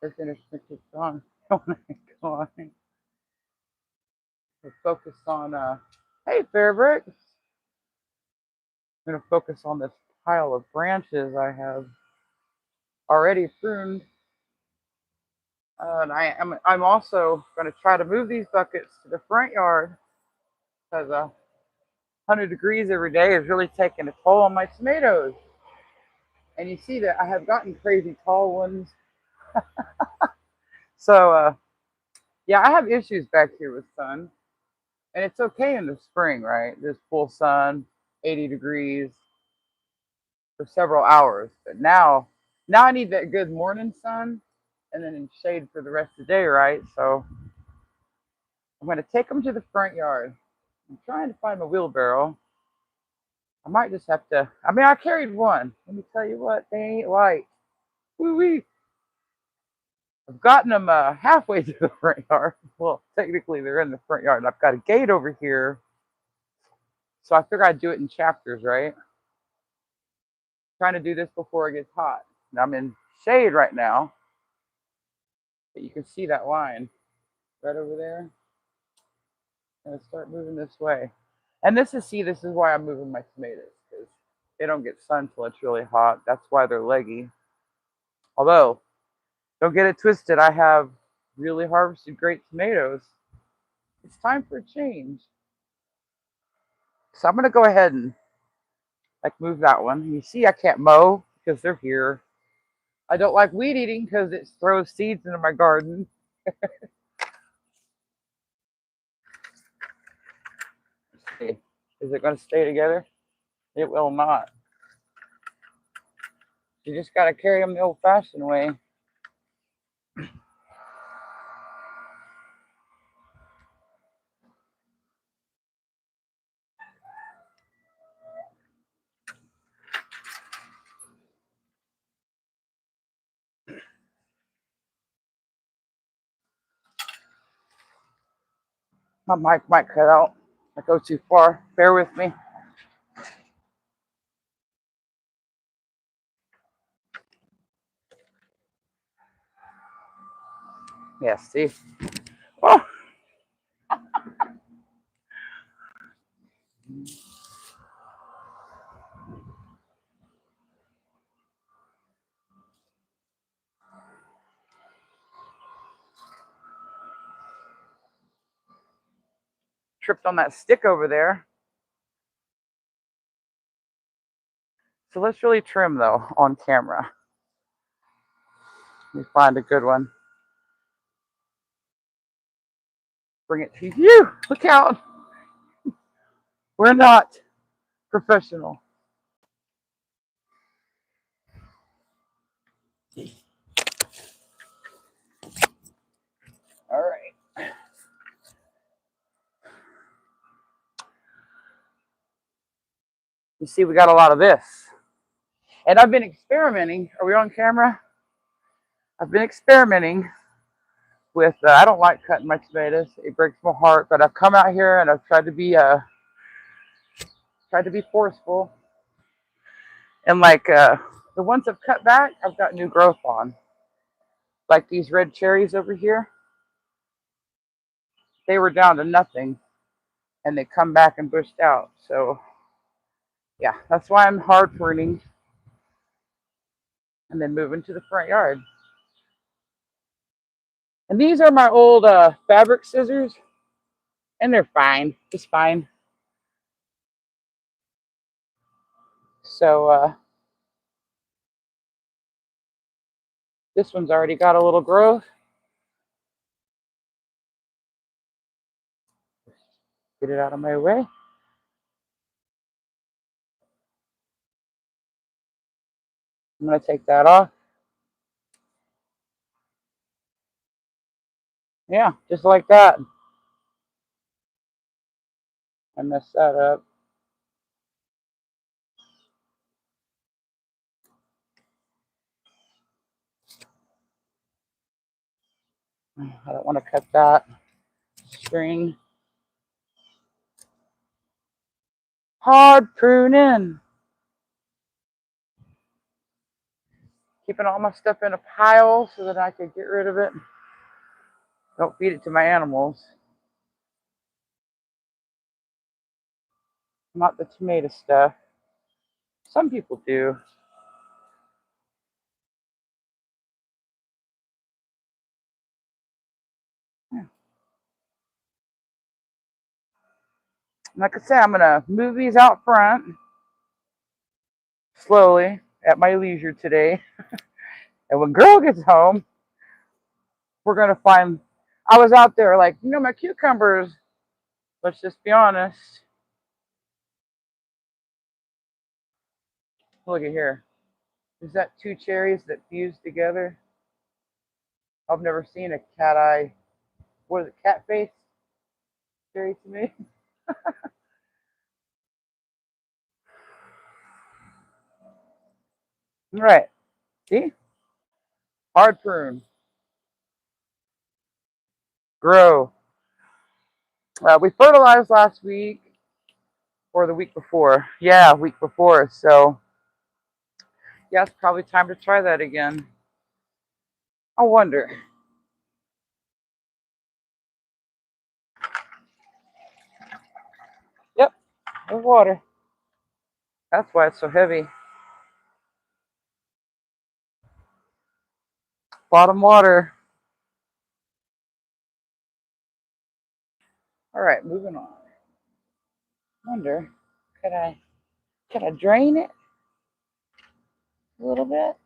They're finished with this song. Oh my god. We're focused on hey Fairbrick. I'm gonna focus on this pile of branches I have already pruned. And I'm also gonna try to move these buckets to the front yard because 100 degrees every day is really taking a toll on my tomatoes. And you see that I have gotten crazy tall ones. So yeah, I have issues back here with sun. And it's okay in the spring, right? There's full sun, 80 degrees for several hours. But now I need that good morning sun and then in shade for the rest of the day, right? So I'm going to take them to the front yard. I'm trying to find my wheelbarrow. I might just have to. I mean, I carried one. Let me tell you what, they ain't light. Woo wee. I've gotten them halfway to the front yard. Well, technically they're in the front yard. And I've got a gate over here. So I figured I'd do it in chapters, right? Trying to do this before it gets hot. And I'm in shade right now. But you can see that line right over there. I'm going to start moving this way. And this is why I'm moving my tomatoes. Because they don't get sun till it's really hot. That's why they're leggy. Although, don't get it twisted. I have really harvested great tomatoes. It's time for a change. So I'm going to go ahead and move that one. You see I can't mow because they're here. I don't like weed eating because it throws seeds into my garden. Is it going to stay together? It will not. You just got to carry them the old-fashioned way. My mic might cut out. I go too far. Bear with me. Yeah, see? Oh. Tripped on that stick over there. So let's really trim, though, on camera. Let me find a good one. Bring it to you. Look out. We're not professional. All right. You see, we got a lot of this. And I've been experimenting. Are we on camera? I've been experimenting with, I don't like cutting my tomatoes. It breaks my heart. But I've come out here and I've tried to be forceful. And the ones I've cut back, I've got new growth on. Like these red cherries over here. They were down to nothing. And they come back and bushed out. So, yeah, that's why I'm hard pruning. And then moving to the front yard. And these are my old fabric scissors. And they're fine. Just fine. So, this one's already got a little growth. Get it out of my way. I'm going to take that off. Yeah, just like that. I messed that up. I don't want to cut that string. Hard pruning. keeping all my stuff in a pile so that I could get rid of it. Don't feed it to my animals. Not the tomato stuff. Some people do. Yeah. Like I said, I'm going to move these out front slowly at my leisure today. And when girl gets home, we're going to find, I was out there like, my cucumbers, let's just be honest. Look at here. Is that two cherries that fused together? I've never seen a cat eye. What is it, cat face cherry to me? All right. See? Hard prune. Grow. We fertilized last week or the week before. Yeah, week before. So, yeah, it's probably time to try that again. I wonder. Yep, there's water. That's why it's so heavy. Bottom water. All right, moving on. Wonder, could I drain it a little bit?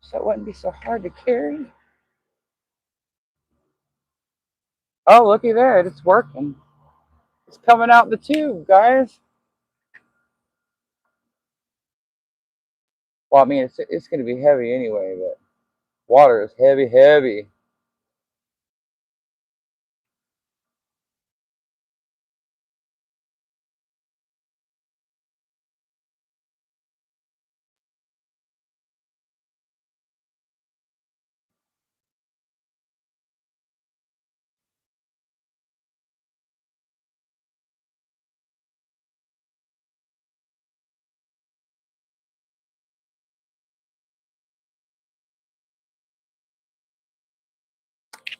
So it wouldn't be so hard to carry. Oh, looky there, it's working. It's coming out the tube, guys. Well, I mean, it's going to be heavy anyway, but water is heavy, heavy.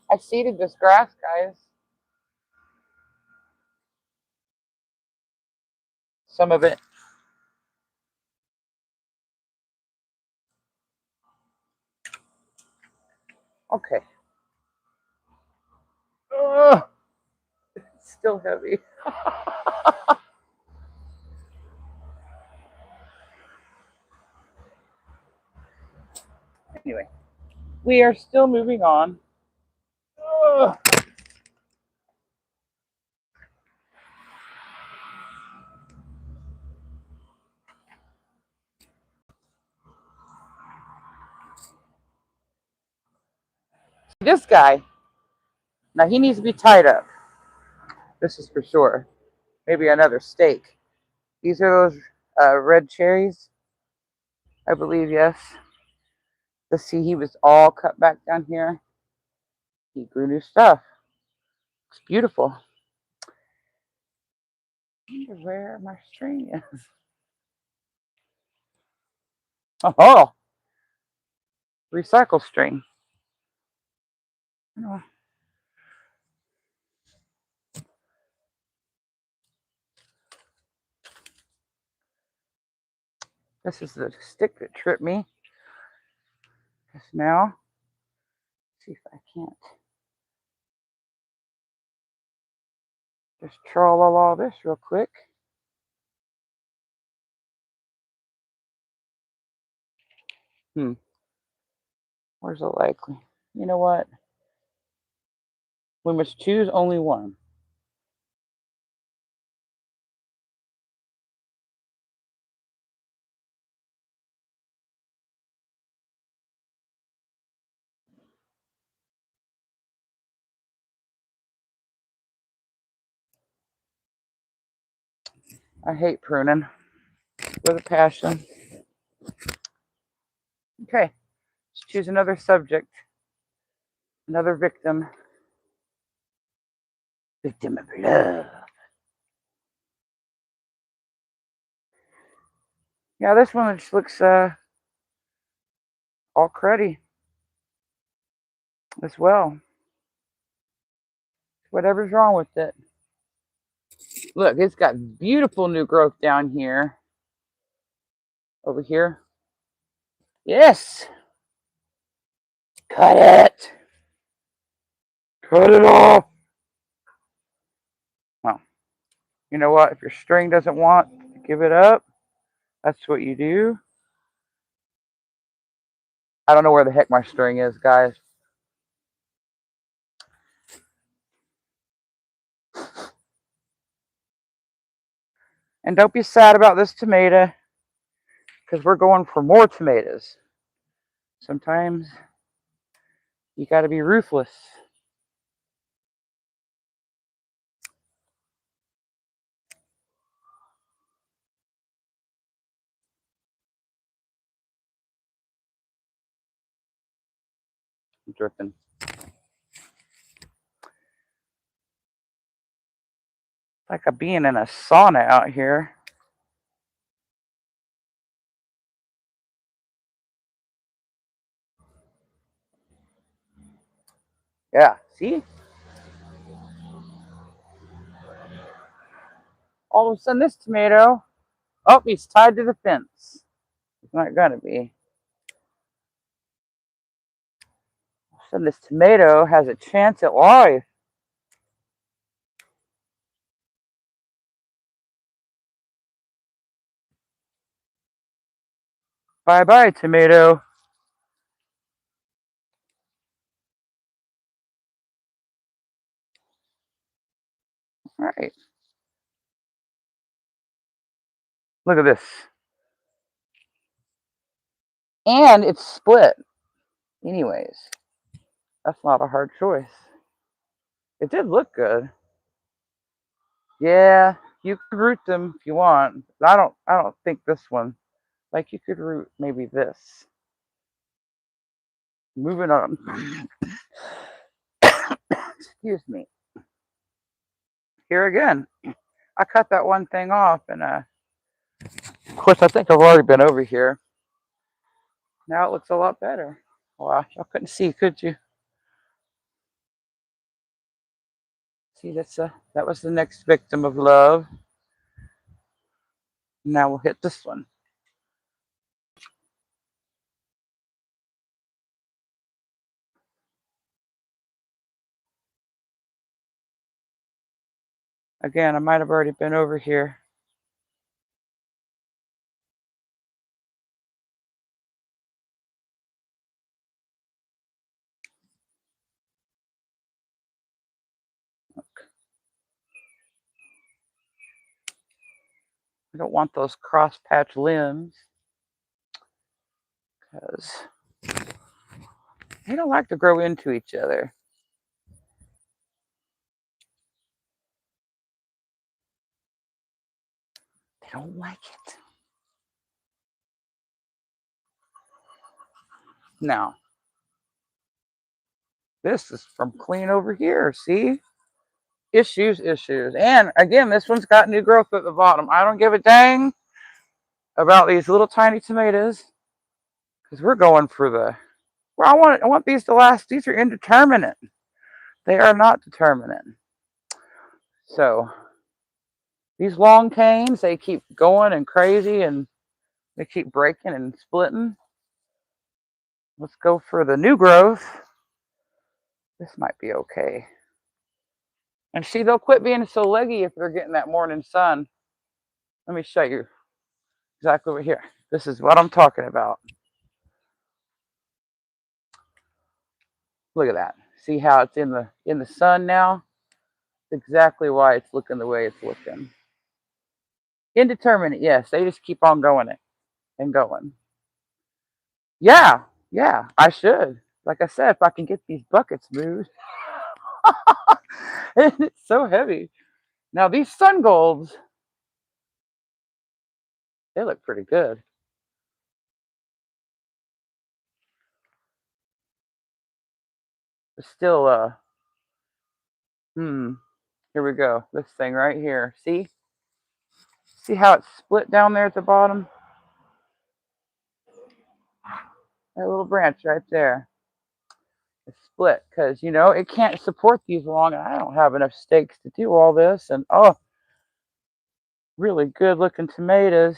I seeded this grass, guys. Some of it. Okay. Ugh, it's still heavy. Anyway, we are still moving on. Ugh. This guy, now he needs to be tied up. This is for sure. Maybe another stake. These are those red cherries, I believe, yes. Let's see, he was all cut back down here. He grew new stuff. It's beautiful. I wonder where my string is. Oh, recycle string. Oh. This is the stick that tripped me just now. Let's see if I can't just troll this real quick. Where's the likely? You know what? We must choose only one. I hate pruning with a passion. Okay, let's choose another subject, another victim. Victim of love. Yeah, this one just looks all cruddy as well. Whatever's wrong with it. Look, it's got beautiful new growth down here. Over here. Yes. Cut it. Cut it off. Well, you know what? If your string doesn't want to give it up, that's what you do. I don't know where the heck my string is, guys. And don't be sad about this tomato, because we're going for more tomatoes. Sometimes you got to be ruthless. I'm dripping. It's like I'm being in a sauna out here. Yeah, see? All of a sudden, this tomato, oh, he's tied to the fence. He's not going to be. All of a sudden, this tomato has a chance at life. Bye-bye, tomato. All right. Look at this. And it's split. Anyways, that's not a hard choice. It did look good. Yeah, you could root them if you want. I don't think this one. Like you could root maybe this. Moving on. Excuse me. Here again. I cut that one thing off and of course I think I've already been over here. Now it looks a lot better. Wow, y'all couldn't see, could you? See, that was the next victim of love. Now we'll hit this one. Again, I might have already been over here. I don't want those cross patch limbs because they don't like to grow into each other. They don't like it. Now, this is from clean over here. See? Issues. And again, this one's got new growth at the bottom. I don't give a dang about these little tiny tomatoes because we're going for the. Well, I want these to last. These are indeterminate. They are not determinate. So these long canes, they keep going and crazy and they keep breaking and splitting. Let's go for the new growth. This might be okay. And see, they'll quit being so leggy if they're getting that morning sun. Let me show you exactly over here. This is what I'm talking about. Look at that. See how it's in the sun now? That's exactly why it's looking the way it's looking. Indeterminate, yes. They just keep on going it and going. Yeah, I should. Like I said, if I can get these buckets moved. It's so heavy. Now these sun golds, they look pretty good. But still, here we go. This thing right here. See how it's split down there at the bottom? That little branch right there is split because, you know, it can't support these long, and I don't have enough stakes to do all this. And oh, really good looking tomatoes.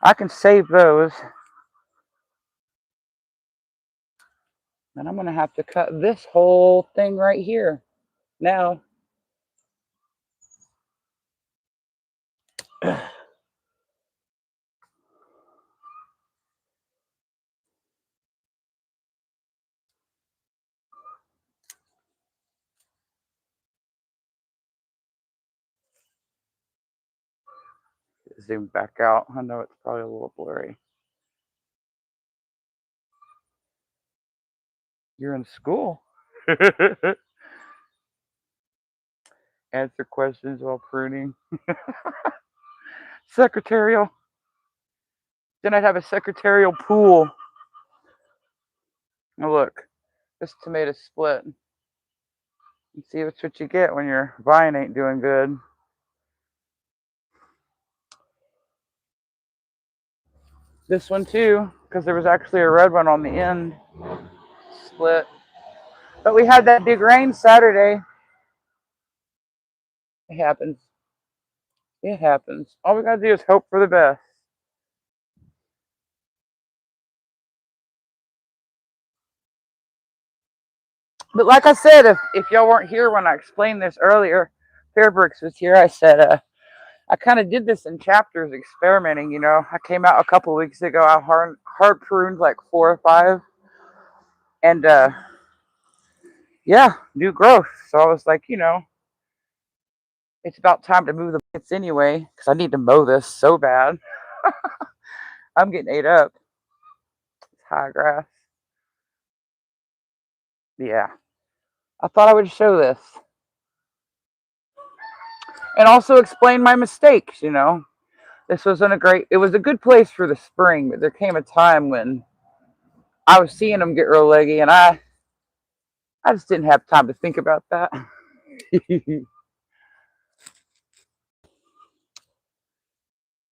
I can save those. And I'm going to have to cut this whole thing right here now. Zoom back out. I know it's probably a little blurry. You're in school. Answer questions while pruning. Secretarial. Then I'd have a secretarial pool. Now look, this tomato split. You see, that's what you get when your vine ain't doing good. This one too, because there was actually a red one on the end. Split. But we had that big rain Saturday. It happens. It happens. All we gotta do is hope for the best. But like I said, if y'all weren't here when I explained this earlier, Fairbrooks was here. I said, I kind of did this in chapters, experimenting. You know, I came out a couple weeks ago. I hard pruned like 4 or 5, and yeah, new growth. So I was like, you know, it's about time to move the plants anyway, because I need to mow this so bad. I'm getting ate up. It's high grass. Yeah, I thought I would show this and also explain my mistakes. You know, this wasn't a great. It was a good place for the spring, but there came a time when I was seeing them get real leggy, and I just didn't have time to think about that.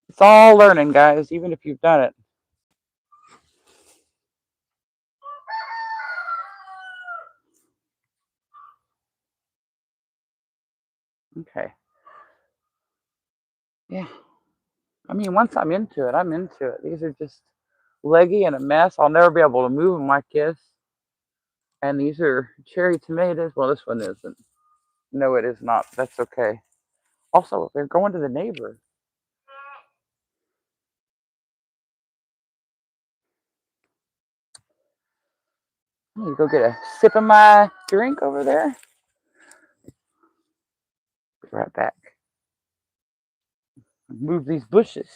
It's all learning, guys, even if you've done it. Okay. Yeah. I mean, once I'm into it, I'm into it. These are just leggy and a mess. I'll never be able to move them like this. And these are cherry tomatoes. Well, this one isn't. No, it is not. That's okay. Also, they're going to the neighbor. Let me go get a sip of my drink over there. Be right back. Move these bushes.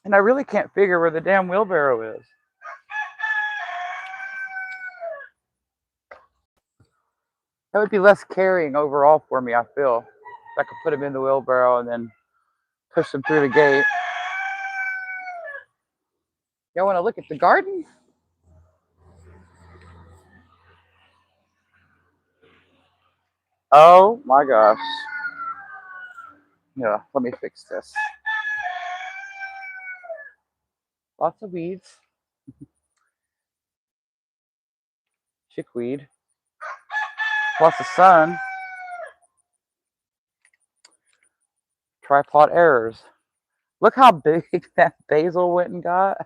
And I really can't figure where the damn wheelbarrow is. That would be less carrying overall for me, I feel. If I could put them in the wheelbarrow and then push them through the gate. Y'all want to look at the garden? Oh my gosh. Yeah, let me fix this. Lots of weeds. Chickweed. Lots of sun. Tripod errors. Look how big that basil went and got.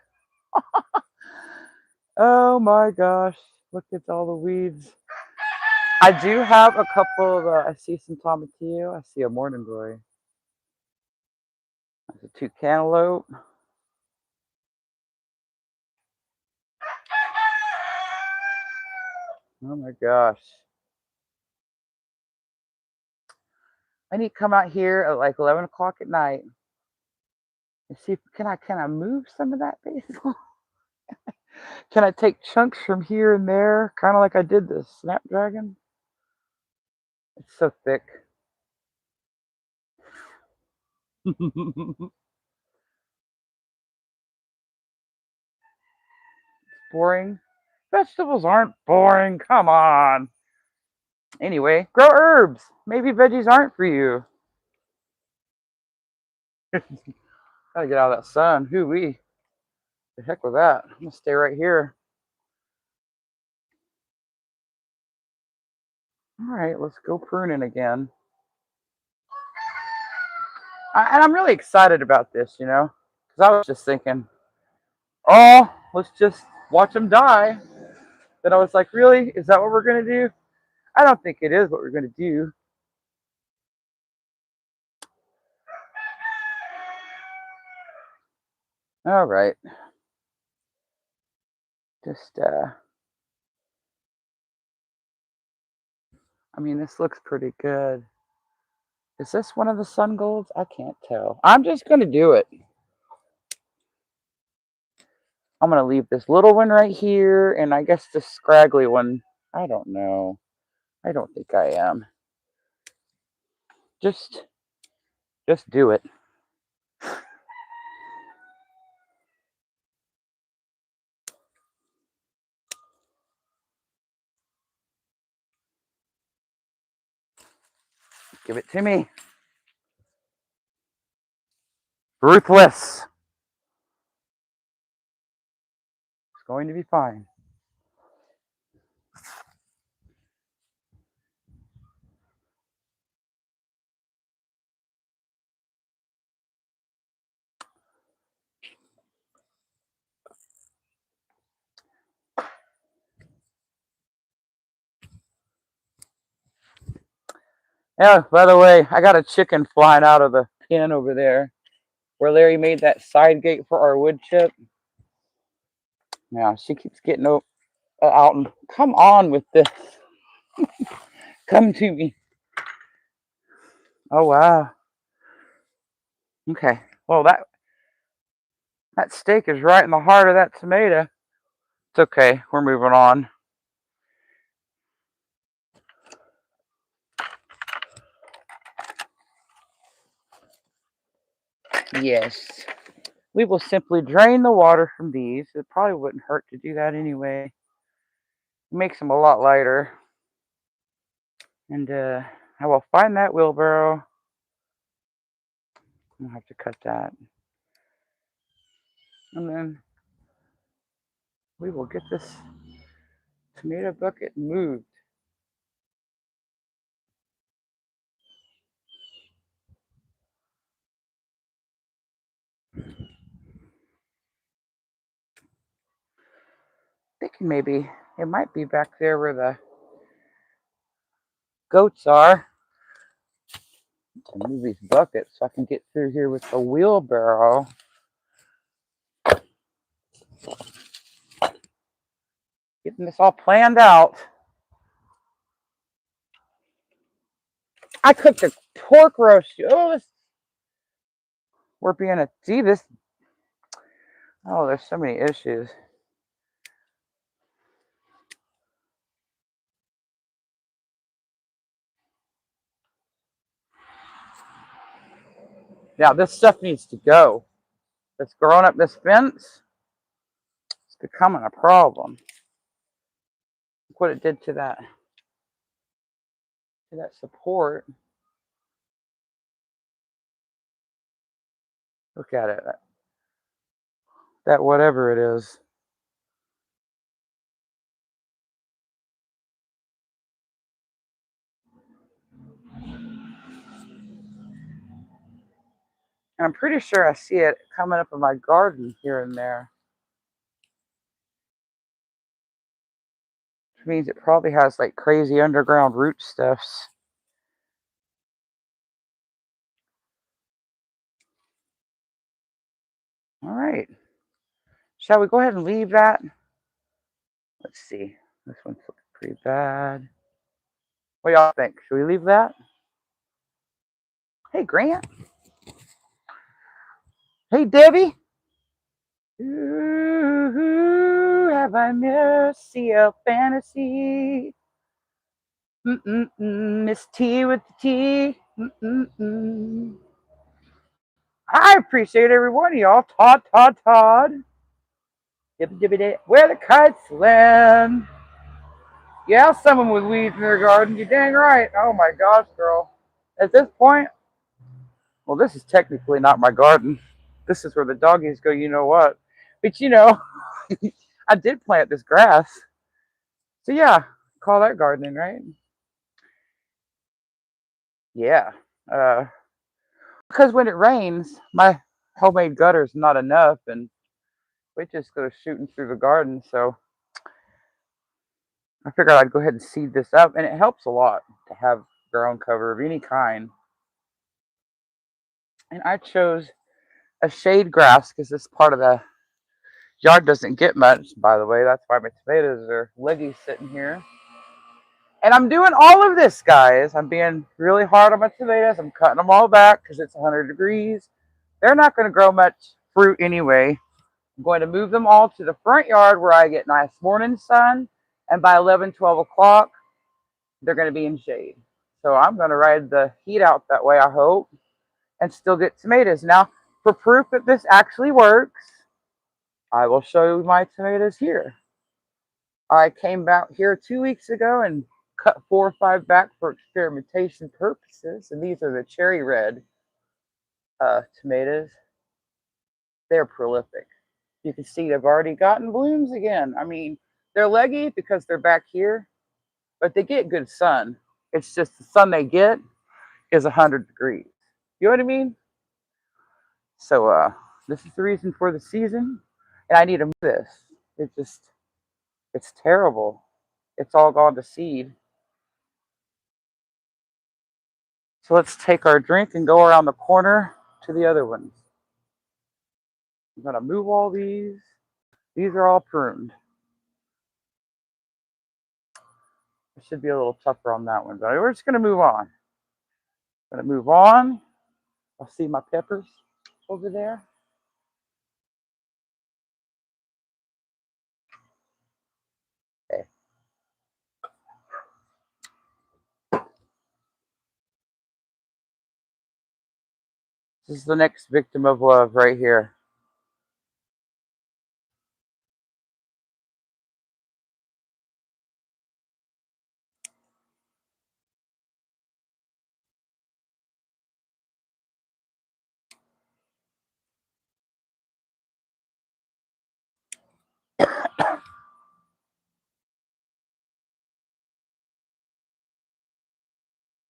Oh my gosh. Look at all the weeds. I do have a couple of, I see some tomatillo. I see a morning glory. There's a 2 cantaloupe. Oh my gosh. I need to come out here at like 11 o'clock at night and see if can I move some of that basil? Can I take chunks from here and there, kind of like I did the snapdragon? It's so thick. boring. Vegetables aren't boring. Come on. Anyway, grow herbs. Maybe veggies aren't for you. Gotta get out of that sun. Hoo-wee. The heck with that. I'm gonna stay right here. All right, let's go pruning again. And I'm really excited about this, because I was just thinking, oh, let's just watch them die. Then I was like, really? Is that what we're gonna do? I don't think it is what we're gonna do. All right. Just, I mean, this looks pretty good. Is this one of the sun golds? I can't tell. I'm just gonna do it. I'm gonna leave this little one right here, and I guess the scraggly one. I don't know. I don't think I am. Just do it. Give it to me. Ruthless. It's going to be fine. Yeah, by the way, I got a chicken flying out of the pen over there where Larry made that side gate for our wood chip. Now, she keeps getting out and come on with this. Come to me. Oh, wow. Okay. Well, that steak is right in the heart of that tomato. It's okay. We're moving on. Yes. We will simply drain the water from these. It probably wouldn't hurt to do that anyway. It makes them a lot lighter. And I will find that wheelbarrow. I'll have to cut that. And then we will get this tomato bucket moved. Thinking maybe it might be back there where the goats are. To move these buckets so I can get through here with the wheelbarrow. Getting this all planned out. I cooked a pork roast. Oh, we're being a this. Oh, there's so many issues. Now this stuff needs to go. It's growing up this fence. It's becoming a problem. Look what it did to that support. Look at it. That whatever it is. And I'm pretty sure I see it coming up in my garden here and there. Which means it probably has like crazy underground root stuffs. All right. Shall we go ahead and leave that? Let's see. This one's looking pretty bad. What y'all think? Should we leave that? Hey, Grant. Hey, Debbie. Ooh, have I mercy of fantasy? Miss T with the T. I appreciate every one of y'all. Todd. Where the kites land. Yeah, someone with weeds in their garden. You dang right. Oh my gosh, girl. At this point, well, this is technically not my garden. This is where the doggies go, you know what. But I did plant this grass. So yeah, call that gardening, right? Yeah. Uh, because when it rains, my homemade gutter's not enough and it just goes shooting through the garden. So I figured I'd go ahead and seed this up, and it helps a lot to have ground cover of any kind. And I chose a shade grass because this part of the yard doesn't get much, by the way. That's why my tomatoes are leggy sitting here. And I'm doing all of this, guys. I'm being really hard on my tomatoes. I'm cutting them all back because it's 100 degrees. They're not going to grow much fruit anyway. I'm going to move them all to the front yard where I get nice morning sun. And by 11, 12 o'clock, they're going to be in shade. So I'm going to ride the heat out that way, I hope, and still get tomatoes. Now, for proof that this actually works, I will show you my tomatoes here. I came out here 2 weeks ago and cut 4 or 5 back for experimentation purposes. And these are the cherry red tomatoes. They're prolific. You can see they've already gotten blooms again. I mean, they're leggy because they're back here, but they get good sun. It's just the sun they get is 100 degrees. You know what I mean? So this is the reason for the season. And I need to move this. It's terrible. It's all gone to seed. So let's take our drink and go around the corner to the other ones. I'm going to move all these. These are all pruned. It should be a little tougher on that one, but we're just going to move on. Going to move on. I'll see my peppers over there. Okay. This is the next victim of love right here.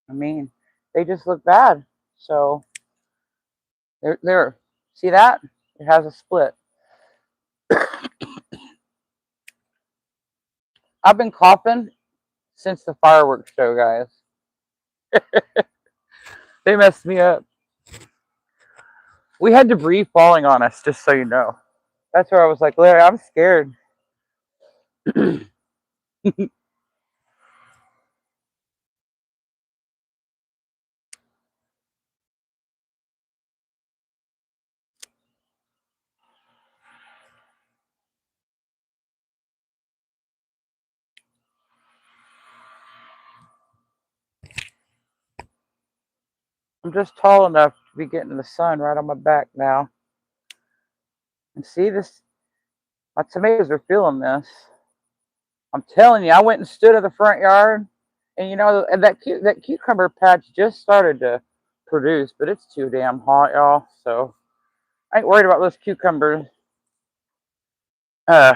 I mean, they just look bad. So there. See that? It has a split. I've been coughing since the fireworks show, guys. They messed me up. We had debris falling on us, just so you know. That's where I was like, Larry, I'm scared. I'm just tall enough to be getting the sun right on my back now. And see this? My tomatoes are feeling this. I'm telling you, I went and stood in the front yard, and that cucumber patch just started to produce, but it's too damn hot, y'all. So I ain't worried about those cucumbers. Uh,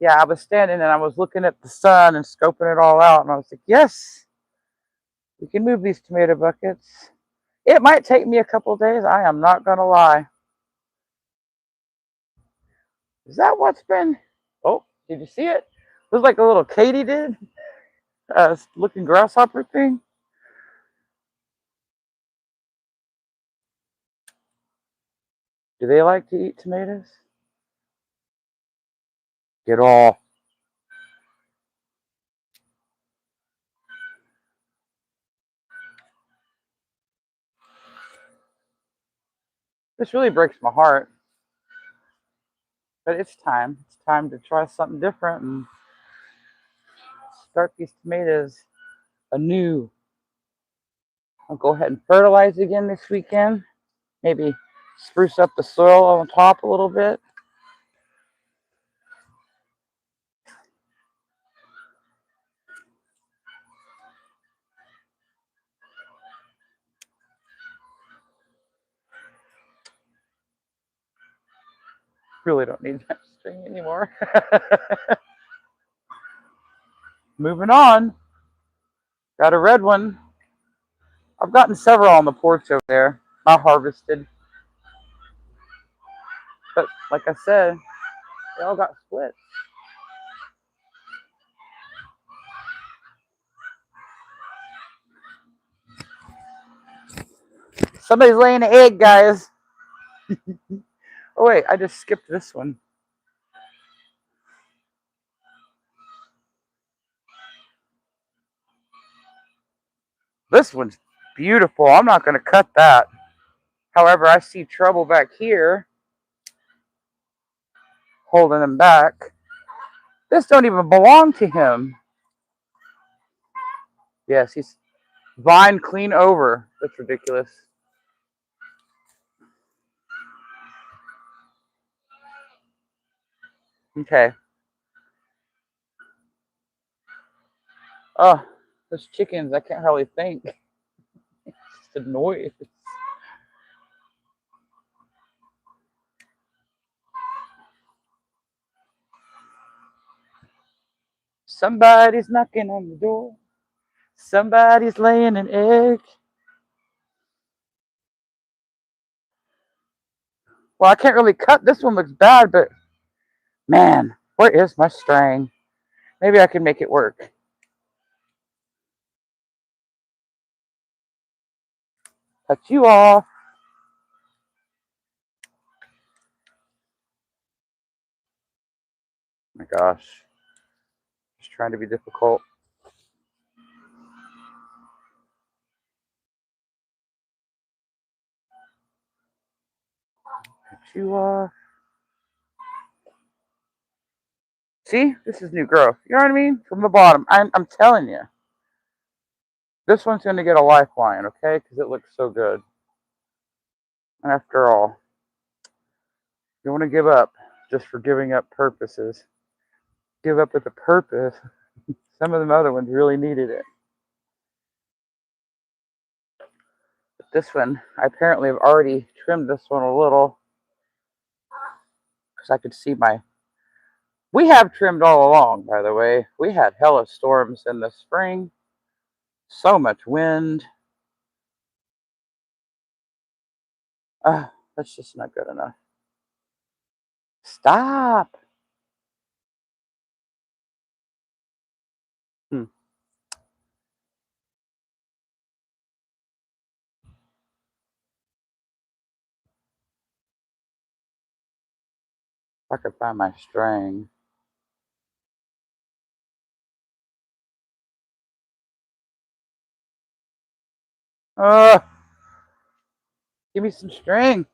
yeah, I was standing and I was looking at the sun and scoping it all out, and I was like, yes, we can move these tomato buckets. It might take me a couple of days. I am not gonna lie. Is that what's been? Oh, did you see it? It was like a little katydid, looking grasshopper thing. Do they like to eat tomatoes? Get off. This really breaks my heart, but it's time. It's time to try something different and start these tomatoes anew. I'll go ahead and fertilize again this weekend. Maybe spruce up the soil on top a little bit. Really don't need that string anymore. Moving on. Got a red one. I've gotten several on the porch over there. Not harvested. But like I said, they all got split. Somebody's laying an egg, guys. Oh wait, I just skipped this one. This one's beautiful. I'm not going to cut that. However, I see trouble back here, holding him back. This don't even belong to him. Yes, he's vine clean over. That's ridiculous. Okay. Oh, those chickens, I can't hardly think. It's just a noise. Somebody's knocking on the door. Somebody's laying an egg. Well, I can't really cut. This one looks bad, but man, where is my string? Maybe I can make it work. Cut you off. Oh my gosh. Just trying to be difficult. Cut you off. See, this is new growth. You know what I mean? From the bottom. I'm telling you. This one's going to get a lifeline, okay? Because it looks so good. And after all, you want to give up just for giving up purposes. Give up with a purpose. Some of them other ones really needed it. But this one, I apparently have already trimmed this one a little. Because I could see my... We have trimmed all along, by the way. We had hella storms in the spring. So much wind. That's just not good enough. Stop. If I could find my string. Give me some string.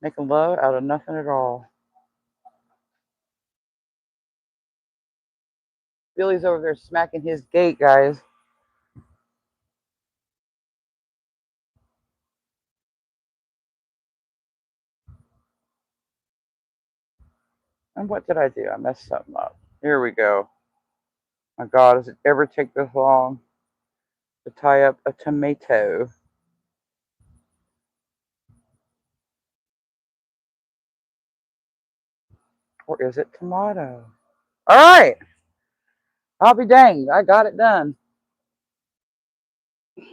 Making love out of nothing at all. Billy's over there smacking his gate, guys. And what did I do? I messed something up. Here we go. My God, does it ever take this long to tie up a tomato? Or is it tomato? All right. I'll be danged. I got it done. Can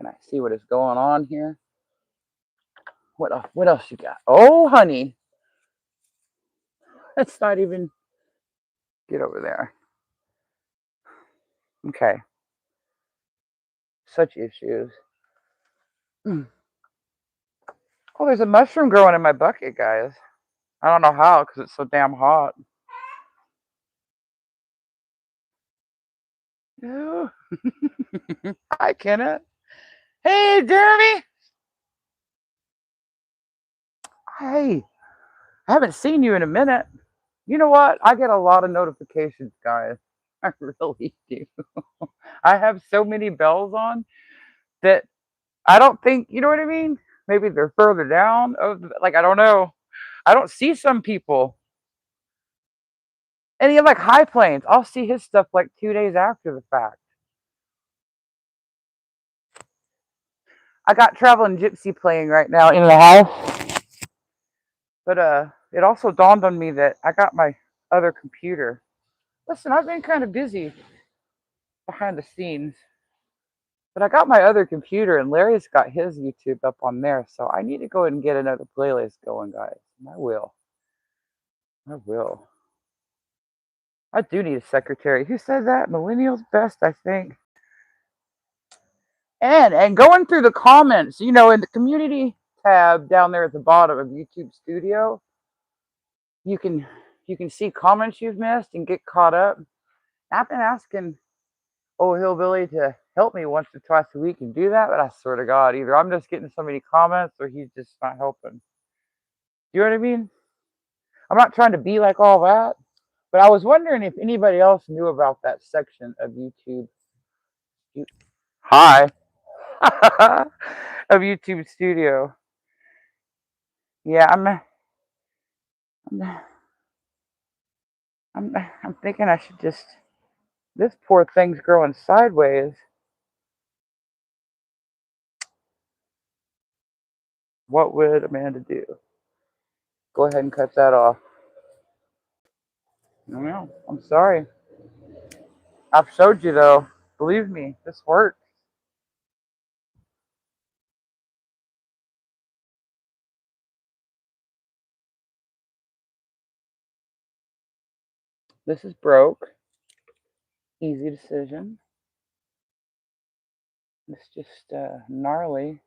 I see what is going on here? What else you got? Oh, honey. Let's not even get over there. Okay. Such issues. Oh, there's a mushroom growing in my bucket, guys. I don't know how because it's so damn hot. Ew. Hi, Kenneth. Hey, Jeremy. Hey, I haven't seen you in a minute. You know what? I get a lot of notifications, guys. I really do. I have so many bells on that I don't think, you know what I mean? Maybe they're further down. Like, I don't know. I don't see some people. And he had like high planes. I'll see his stuff like 2 days after the fact. I got Traveling Gypsy playing right now in the house. But it also dawned on me that I got my other computer. Listen, I've been kind of busy behind the scenes. But I got my other computer and Larry's got his YouTube up on there. So I need to go ahead and get another playlist going, guys. I will. I will. I do need a secretary. Who said that? Millennials best, I think. And going through the comments, you know, in the community tab down there at the bottom of YouTube Studio, you can see comments you've missed and get caught up. I've been asking old hillbilly to help me once or twice a week and do that, but I swear to God, either I'm just getting so many comments or he's just not helping. You know what I mean? I'm not trying to be like all that, but I was wondering if anybody else knew about that section of YouTube. Hi. Of YouTube Studio. Yeah, I'm, I'm thinking I should just. This poor thing's growing sideways. What would Amanda do? Go ahead and cut that off. No, I'm sorry. I've showed you though. Believe me, this works. This is broke. Easy decision. It's just gnarly.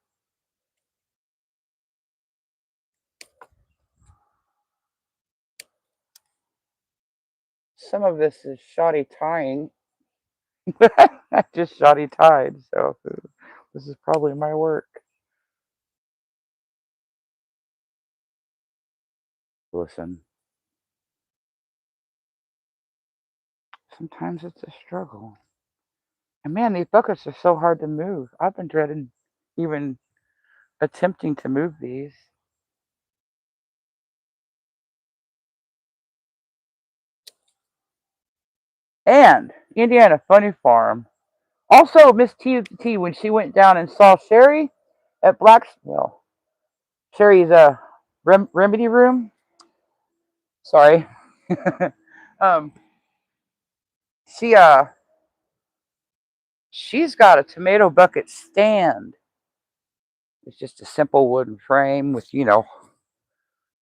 Some of this is shoddy tying. I just shoddy tied, so this is probably my work. Listen, sometimes it's a struggle. And man, these buckets are so hard to move. I've been dreading even attempting to move these. And Indiana Funny Farm. Also, Miss T when she went down and saw Sherry at Black's, well, Sherry's remedy room. Sorry. um, she she's got a tomato bucket stand. It's just a simple wooden frame with, you know,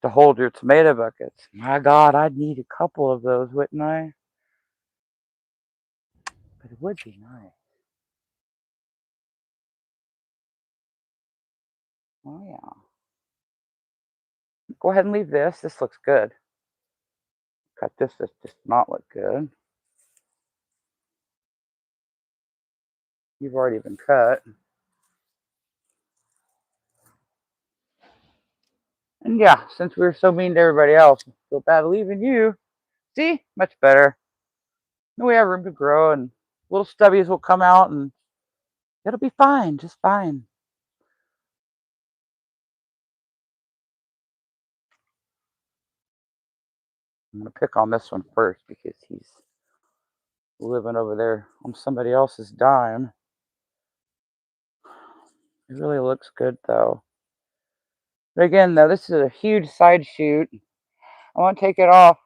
to hold your tomato buckets. My God, I'd need a couple of those, wouldn't I? But it would be nice. Oh yeah. Go ahead and leave this. This looks good. Cut this. This does not look good. You've already been cut. And yeah, since we were so mean to everybody else, I feel bad leaving you. See? Much better. Then we have room to grow and little stubbies will come out and it'll be fine. Just fine. I'm going to pick on this one first because he's living over there on somebody else's dime. It really looks good though. But again, though, this is a huge side shoot. I want to take it off.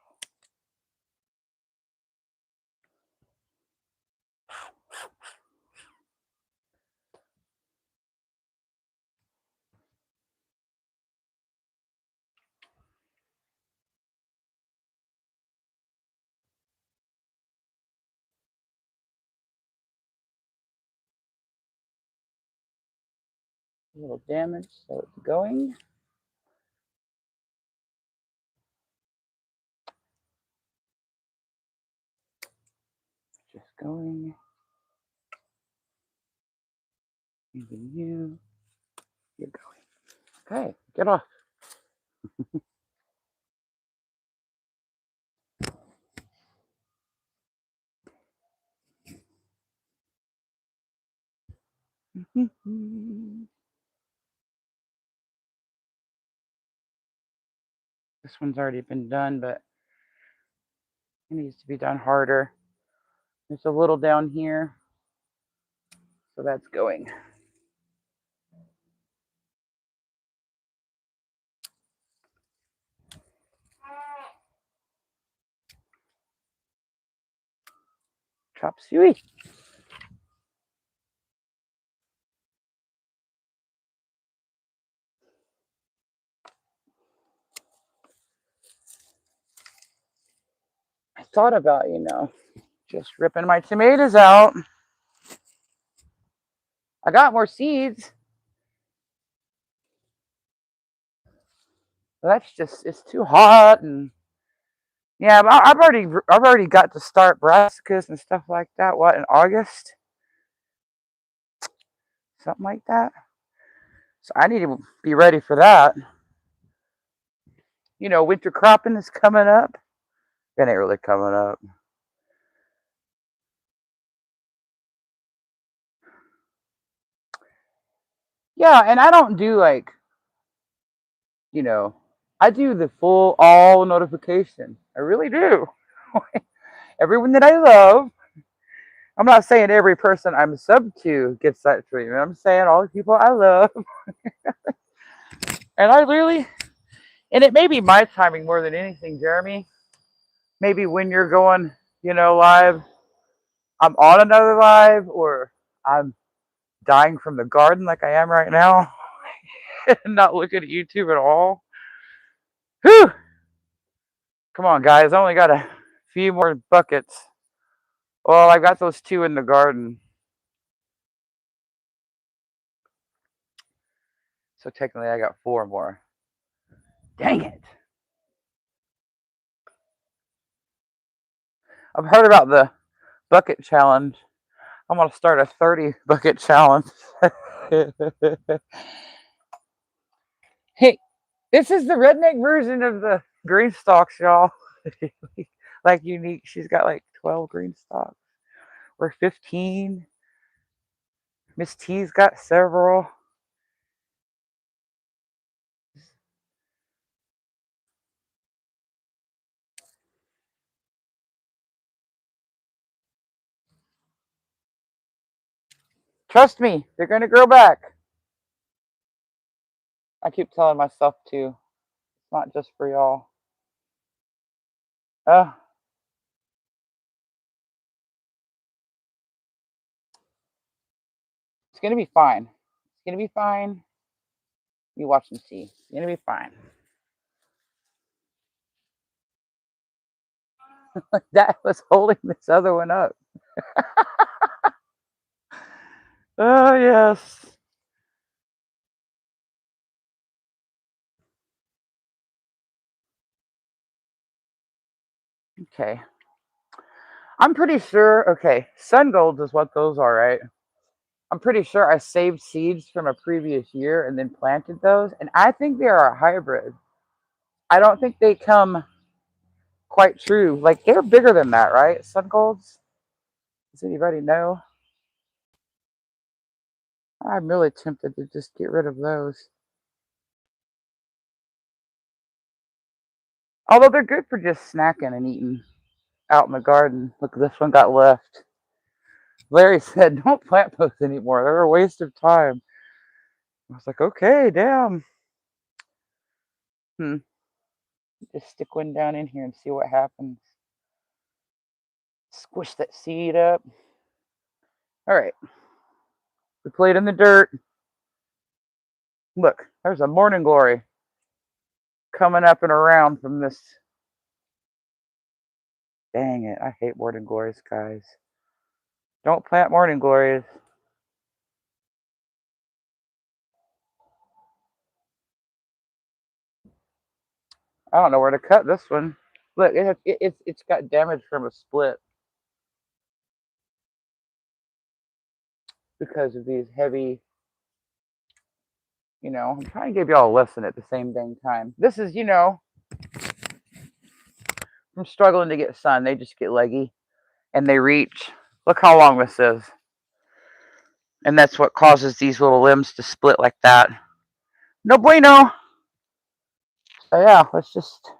A little damage, so it's going. Just going. Even you're going. Okay, get off. This one's already been done, but it needs to be done harder. There's a little down here, so that's going. Chop suey. I thought about, just ripping my tomatoes out. I got more seeds. But that's just, it's too hot. And yeah, I've already got to start brassicas and stuff like that. What, in August? Something like that. So I need to be ready for that. Winter cropping is coming up. It ain't really coming up. Yeah, and I don't do I do the full all notification. I really do. Everyone that I love. I'm not saying every person I'm sub to gets that treatment. I'm saying all the people I love. And I really, and it may be my timing more than anything, Jeremy. Maybe when you're going, live, I'm on another live, or I'm dying from the garden like I am right now, and not looking at YouTube at all. Whew! Come on, guys. I only got a few more buckets. Well, I got those 2 in the garden. So technically I got 4 more. Dang it. I've heard about the bucket challenge. I'm going to start a 30 bucket challenge. Hey, this is the redneck version of the green stalks, y'all. Like Unique, she's got like 12 green stalks. Or 15. Miss T's got several. Trust me, they're going to grow back. I keep telling myself to. It's not just for y'all. It's going to be fine. It's going to be fine. You watch and see. It's going to be fine. That was holding this other one up. Oh, yes. Okay. I'm pretty sure, okay, sun golds is what those are, right? I'm pretty sure I saved seeds from a previous year and then planted those, and I think they are a hybrid. I don't think they come quite true. Like, they're bigger than that, right? Sun golds? Does anybody know? I'm really tempted to just get rid of those. Although they're good for just snacking and eating out in the garden. Look, this one got left. Larry said, don't plant those anymore. They're a waste of time. I was like, okay, damn. Just stick one down in here and see what happens. Squish that seed up. All right. We played in the dirt. Look, there's a morning glory coming up and around from this. Dang it. I hate morning glories, guys. Don't plant morning glories. I don't know where to cut this one. Look, it's got damage from a split because of these heavy, I'm trying to give y'all a lesson at the same dang time. This is, from struggling to get sun, they just get leggy and they reach. Look how long this is. And that's what causes these little limbs to split like that. No bueno. So yeah, let's just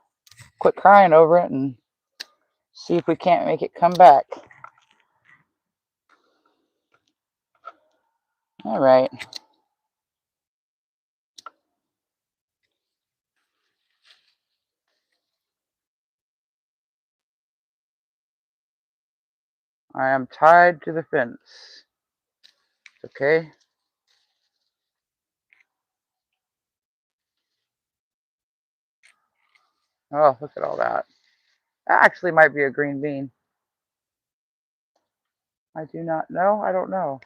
quit crying over it and see if we can't make it come back. All right. I am tied to the fence. Okay. Oh, look at all that. That actually might be a green bean. I do not know. I don't know.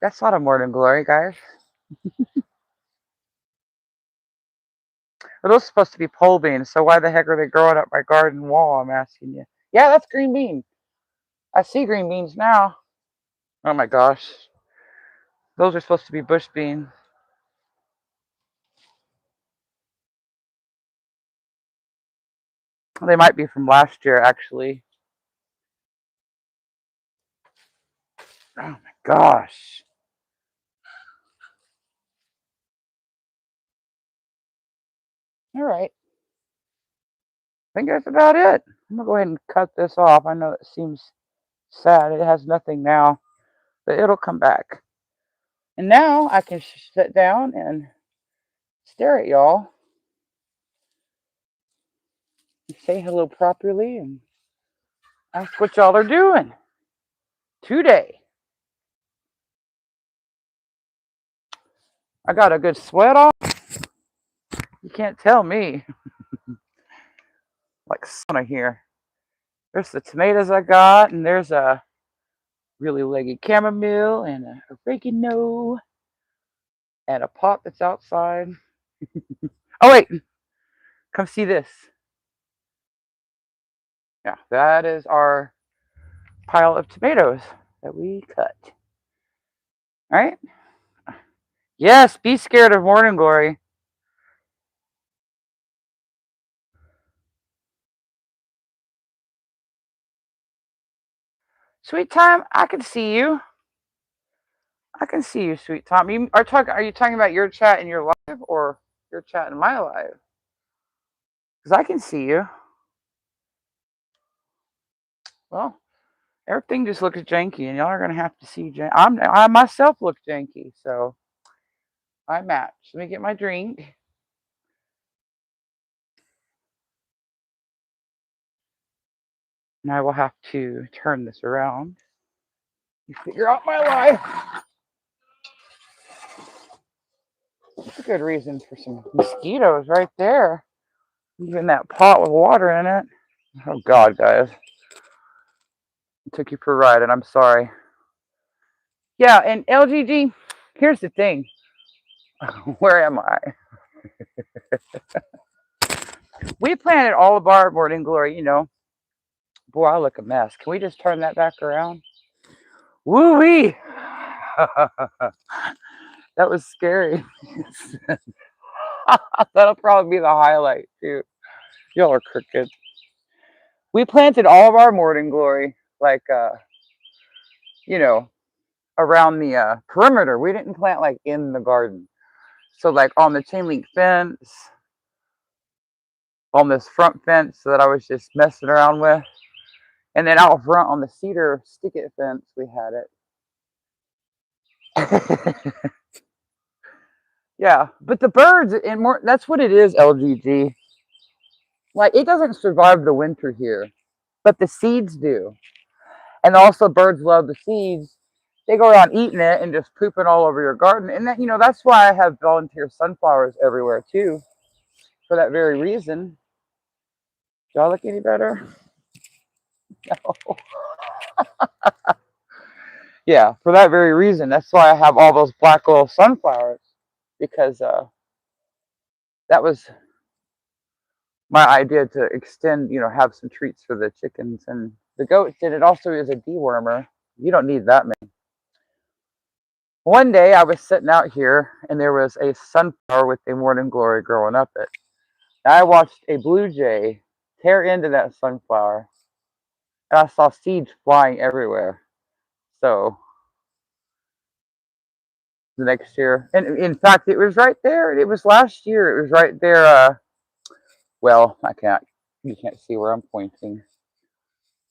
That's not a morning glory, guys. Are those supposed to be pole beans? So why the heck are they growing up my garden wall? I'm asking you. Yeah, that's green bean. I see green beans now. Oh my gosh. Those are supposed to be bush beans. They might be from last year, actually. Oh my gosh. All right. I think that's about it. I'm going to go ahead and cut this off. I know it seems sad. It has nothing now, but it'll come back. And now I can sit down and stare at y'all and say hello properly and ask what y'all are doing today. I got a good sweat on. You can't tell me. Like sauna here. There's the tomatoes I got, and there's a really leggy chamomile and a oregano and a pot that's outside. Oh wait, come see this. Yeah, that is our pile of tomatoes that we cut. All right. Yes, be scared of morning glory. Sweet time, I can see you. I can see you, sweet time. You are talking. Are you talking about your chat in your live or your chat in my live? Because I can see you. Well, everything just looks janky, and y'all are gonna have to see. I myself look janky, so I match. Let me get my drink, and I will have to turn this around. You figure out my life. That's a good reason for some mosquitoes right there. Even that pot with water in it. Oh God, guys, I took you for a ride, and I'm sorry. Yeah, and LGG. Here's the thing. Where am I? We planted all of our morning glory. Boy, I look a mess. Can we just turn that back around? Woo wee! That was scary. That'll probably be the highlight too. Y'all are crooked. We planted all of our morning glory, like you know, around the perimeter. We didn't plant like in the garden. So like on the chain link fence, on this front fence that I was just messing around with, and then out front on the cedar stick it fence, we had it. Yeah, but the birds and more. That's what it is. LGG. Like it doesn't survive the winter here, but the seeds do. And also birds love the seeds. They go around eating it and just pooping all over your garden. And that's why I have volunteer sunflowers everywhere too, for that very reason. Do y'all look any better? No. Yeah, for that very reason. That's why I have all those black little sunflowers, because that was my idea to extend, have some treats for the chickens and the goats. And it also is a dewormer. You don't need that many. One day I was sitting out here and there was a sunflower with a morning glory growing up it. I watched a blue jay tear into that sunflower and I saw seeds flying everywhere. So the next year. And in fact, it was right there. It was last year. It was right there. Well, I can't. You can't see where I'm pointing,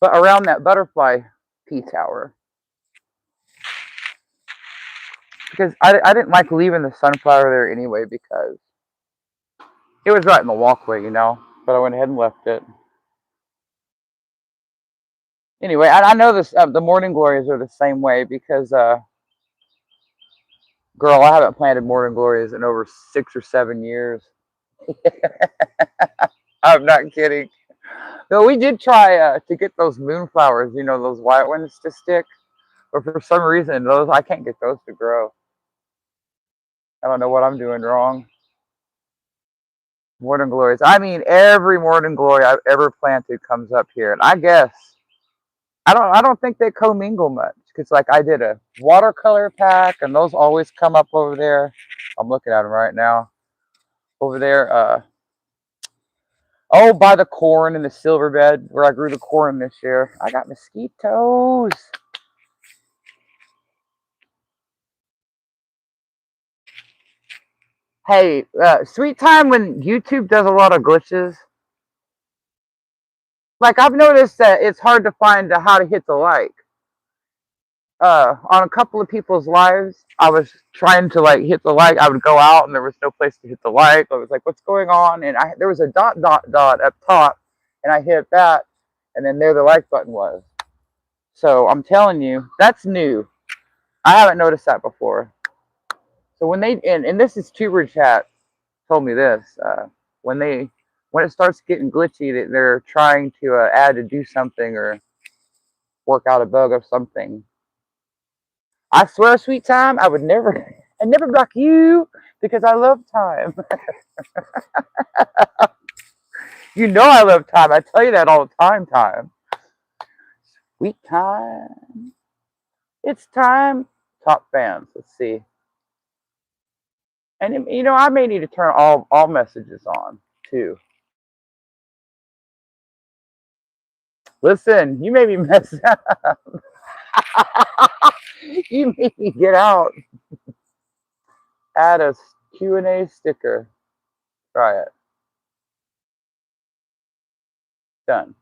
but around that butterfly P tower. Because I didn't like leaving the sunflower there anyway because it was right in the walkway, you know. But I went ahead and left it. Anyway, I know this. The morning glories are the same way because, girl, I haven't planted morning glories in over 6 or 7 years. I'm not kidding. No, we did try to get those moonflowers, you know, those white ones to stick, but for some reason, those I can't get those to grow. I don't know what I'm doing wrong. Morning glories. I mean, every morning glory I've ever planted comes up here, and I guess I don't think they commingle much because like I did a watercolor pack, and those always come up over there. I'm looking at them right now over there. Oh, by the corn in the silver bed where I grew the corn this year. I got mosquitoes. Hey, sweet time when YouTube does a lot of glitches. Like I've noticed that it's hard to find how to hit the like. On a couple of people's lives, I was trying to like hit the like. I would go out and there was no place to hit the like. I was like, "What's going on?" And there was a dot dot dot up top, and I hit that, and then there the like button was. So I'm telling you, that's new. I haven't noticed that before. So when they and this is Tuber Chat told me this when they when it starts getting glitchy that they're trying to add to do something or work out a bug of something. I swear, sweet time, I never block you because I love time. You know I love time. I tell you that all the time. Time, sweet time. It's time. Top fans. Let's see. And you know I may need to turn all messages on too. Listen, you made me mess up. You made me get out. Add a Q&A sticker. Try it. Done.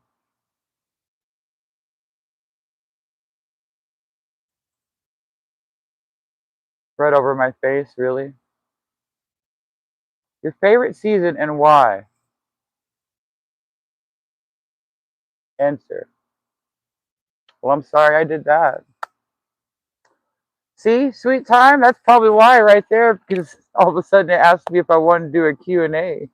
Right over my face, really? Your favorite season and why? Answer. Well, I'm sorry I did that. See, sweet time? That's probably why right there, because all of a sudden it asked me if I wanted to do a Q&A.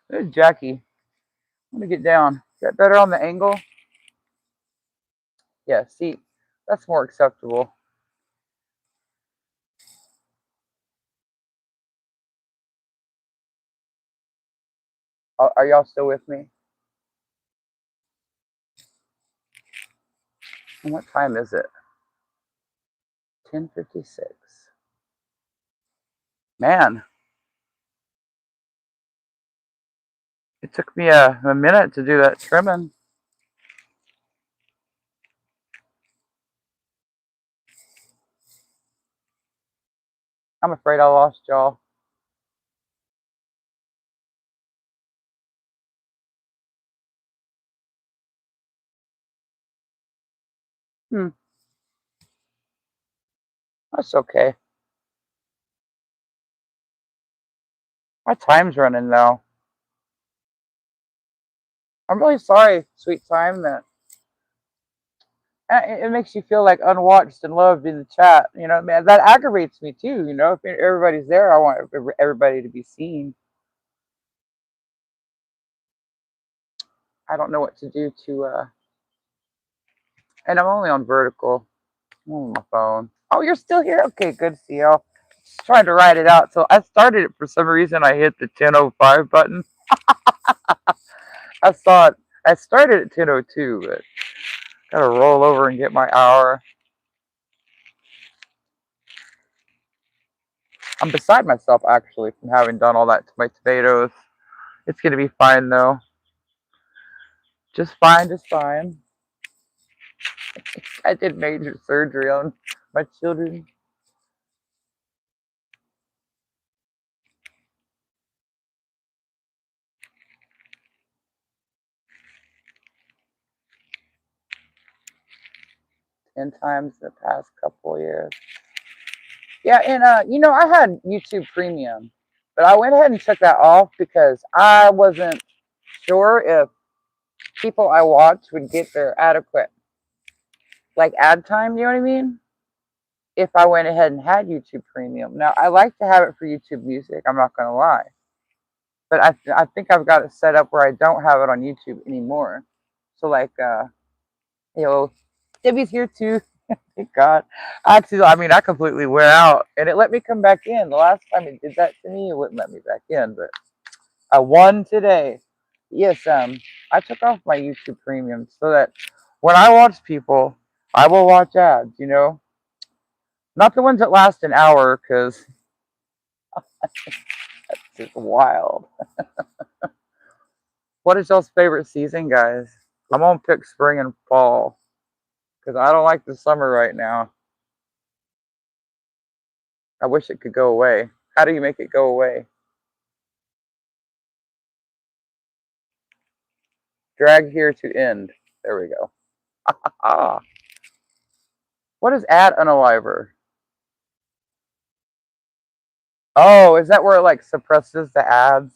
There's Jackie. Let me get down. Is that better on the angle? Yeah, see, that's more acceptable. Are y'all still with me? And what time is it? 10:56. Man, it took me a minute to do that trimming. I'm afraid I lost y'all. Hmm, that's okay. My time's running though. I'm really sorry, sweet time, that it makes you feel like unwatched and loved in the chat. You know, man, that aggravates me too. You know, if everybody's there, I want everybody to be seen. I don't know what to do to, and I'm only on vertical. I'm on my phone. Oh, you're still here? Okay, good to see you. Just trying to write it out. So I started it for some reason. I hit the 10:05 button. I thought I started at 10:02, but gotta roll over and get my hour. I'm beside myself actually from having done all that to my tomatoes. It's gonna be fine though. Just fine, just fine. I did major surgery on my children. 10 times in the past couple of years. Yeah, and I had YouTube Premium, but I went ahead and took that off because I wasn't sure if people I watched would get their adequate like ad time. You know what I mean? If I went ahead and had YouTube Premium. Now I like to have it for YouTube Music. I'm not gonna lie, but I think I've got it set up where I don't have it on YouTube anymore. So like you know, Debbie's here too. Thank God. Actually, I mean, I completely wear out, and it let me come back in. The last time it did that to me, it wouldn't let me back in, but I won today. Yes, I took off my YouTube Premium so that when I watch people, I will watch ads. Not the ones that last an hour, because it's just wild. What is y'all's favorite season, guys? I'm gonna pick spring and fall because I don't like the summer right now. I wish it could go away. How do you make it go away? Drag here to end. There we go. Ah, what is ad unaliver? Oh, is that where it like suppresses the ads?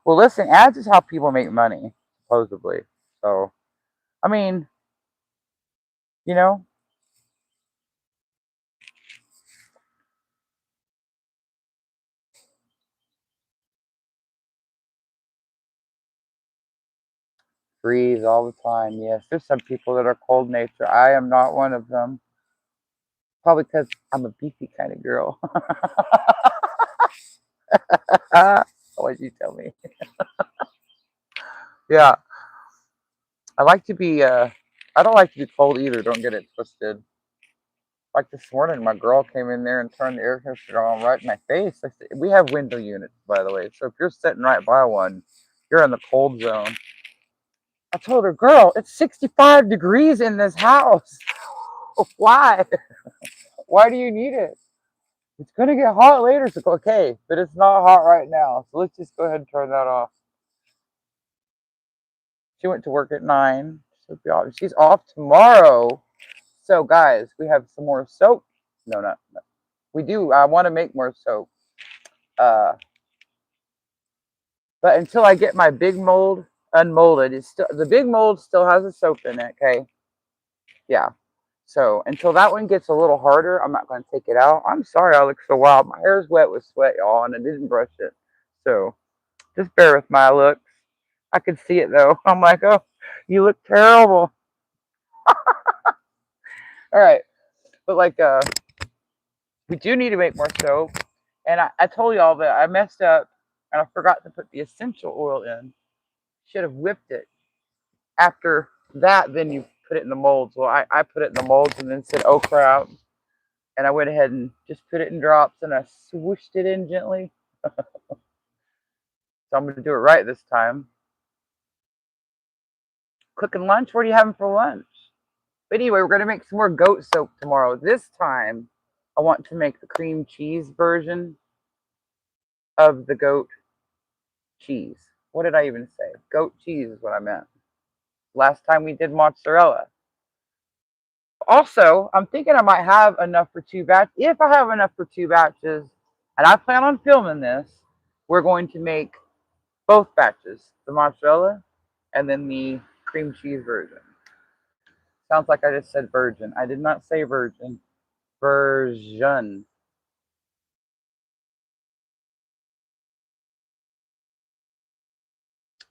Well, listen, ads is how people make money, supposedly. So, I mean, you know, freeze all the time. Yes, there's some people that are cold nature. I am not one of them. Probably because I'm a beefy kind of girl. What'd you tell me? Yeah, I like to be. I don't like to be cold either. Don't get it twisted. Like this morning, my girl came in there and turned the air conditioner on right in my face. I said, we have window units, by the way. So if you're sitting right by one, you're in the cold zone. I told her, girl, it's 65 degrees in this house. Why? Why do you need it? It's going to get hot later. It's like, okay, but it's not hot right now. So let's just go ahead and turn that off. She went to work at 9. She's off tomorrow. So, guys, we have some more soap. No, not. No. We do. I want to make more soap. Uh, but until I get my big mold unmolded, it's still the big mold still has the soap in it. Okay. Yeah. So until that one gets a little harder, I'm not going to take it out. I'm sorry I look so wild. My hair's wet with sweat, y'all, and I didn't brush it. So just bear with my looks. I could see it though. I'm like, oh, you look terrible. All right. But like, we do need to make more soap. And I told y'all that I messed up and I forgot to put the essential oil in. Should have whipped it. After that, then you put it in the molds. Well, I put it in the molds and then said, oh crap. And I went ahead and just put it in drops and I swooshed it in gently. So I'm going to do it right this time. Cooking lunch? What are you having for lunch? But anyway, we're going to make some more goat soap tomorrow. This time, I want to make the cream cheese version of the goat cheese. What did I even say? Goat cheese is what I meant. Last time we did mozzarella. Also, I'm thinking I might have enough for 2 batches. If I have enough for 2 batches, and I plan on filming this, we're going to make both batches, the mozzarella and then the cream cheese version. Sounds like I just said virgin. I did not say virgin. Version.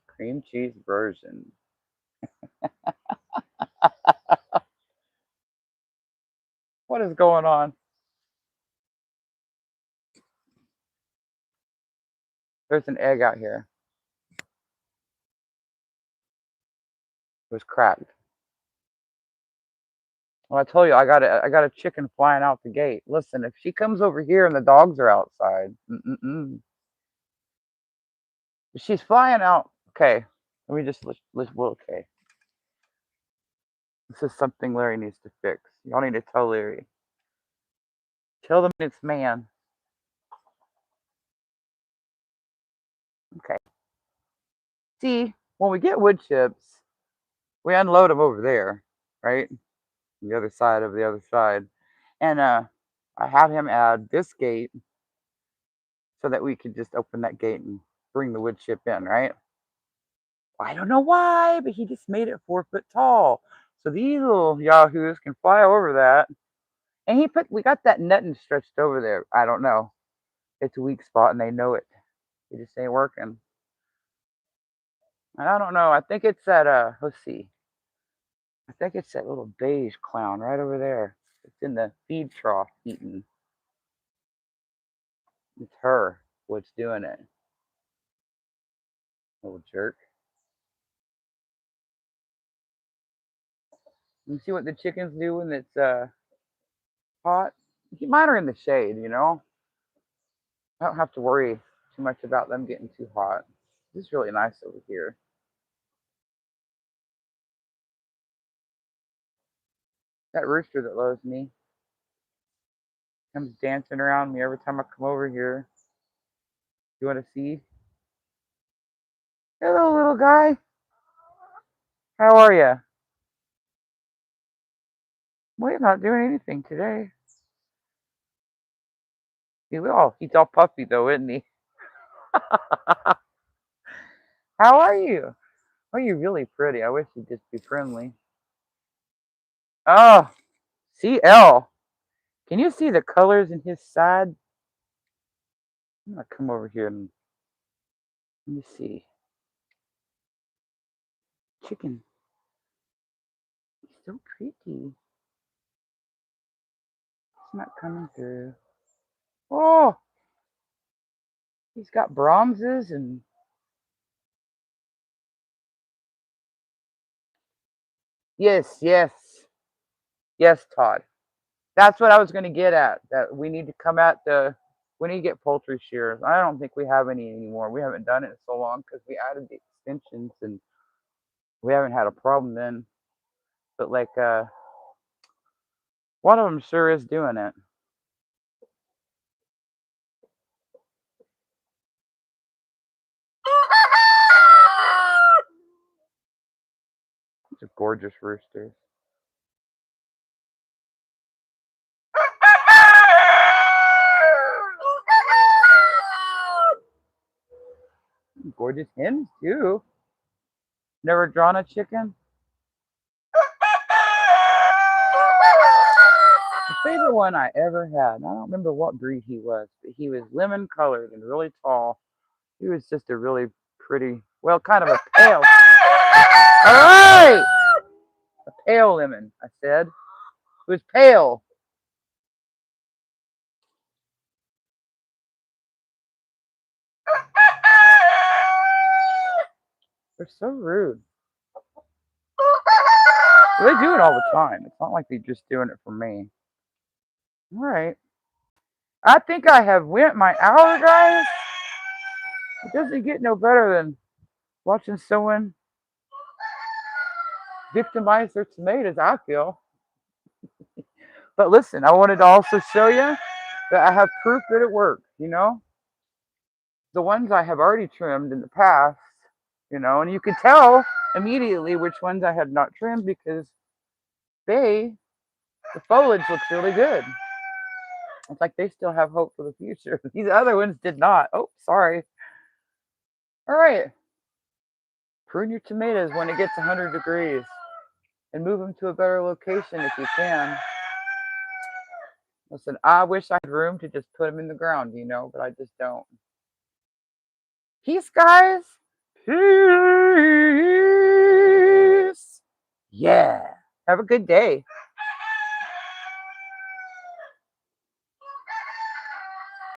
Cream cheese version. What is going on? There's an egg out here. It was cracked. Well, I told you I got a chicken flying out the gate. Listen, if she comes over here and the dogs are outside, she's flying out. Okay, Let me just well, okay. This is something Larry needs to fix. Y'all need to tell Larry. Tell the maintenance man. Okay. See, when we get wood chips, we unload them over there, right? The other side of the other side. And I have him add this gate so that we could just open that gate and bring the wood chip in, right? I don't know why, but he just made it 4 foot tall. So these little yahoos can fly over that. And we got that netting stretched over there. I don't know. It's a weak spot and they know it. It just ain't working. And I don't know. I think it's that let's see. I think it's that little beige clown right over there. It's in the feed trough eating. It's her what's doing it. Little jerk. You see what the chickens do when it's hot? Mine are in the shade, you know. I don't have to worry too much about them getting too hot. It's really nice over here. That rooster that loves me comes dancing around me every time I come over here. You want to see? Hello, little guy. How are you? Well, he's not doing anything today. He's all puffy though, isn't he? How are you? Oh, you're really pretty. I wish you'd just be friendly. Oh, CL. Can you see the colors in his side? I'm gonna come over here and let me see. Chicken. He's so pretty. It's not coming through. Oh, he's got bronzes and yes, yes, yes, Todd. That's what I was gonna get at. That we need to come at the. We need to get poultry shears. I don't think we have any anymore. We haven't done it in so long because we added the extensions and we haven't had a problem then. But like, one of them sure is doing it. These are gorgeous roosters. Gorgeous hens too. Never drawn a chicken? The favorite one I ever had, and I don't remember what breed he was, but he was lemon colored and really tall. He was just a really pretty, well, kind of a pale. All right! A pale lemon, I said. It was pale. They're so rude. Well, they do it all the time. It's not like they're just doing it for me. All right. I think I have went my hour, guys. It doesn't get no better than watching someone victimize their tomatoes, I feel. But listen, I wanted to also show you that I have proof that it worked, you know? The ones I have already trimmed in the past, you know, and you could tell immediately which ones I had not trimmed because the foliage looks really good. It's like they still have hope for the future. These other ones did not. Oh, sorry. All right. Prune your tomatoes when it gets 100 degrees and move them to a better location if you can. Listen, I wish I had room to just put them in the ground, you know, but I just don't. Peace, guys. Peace. Yeah. Have a good day.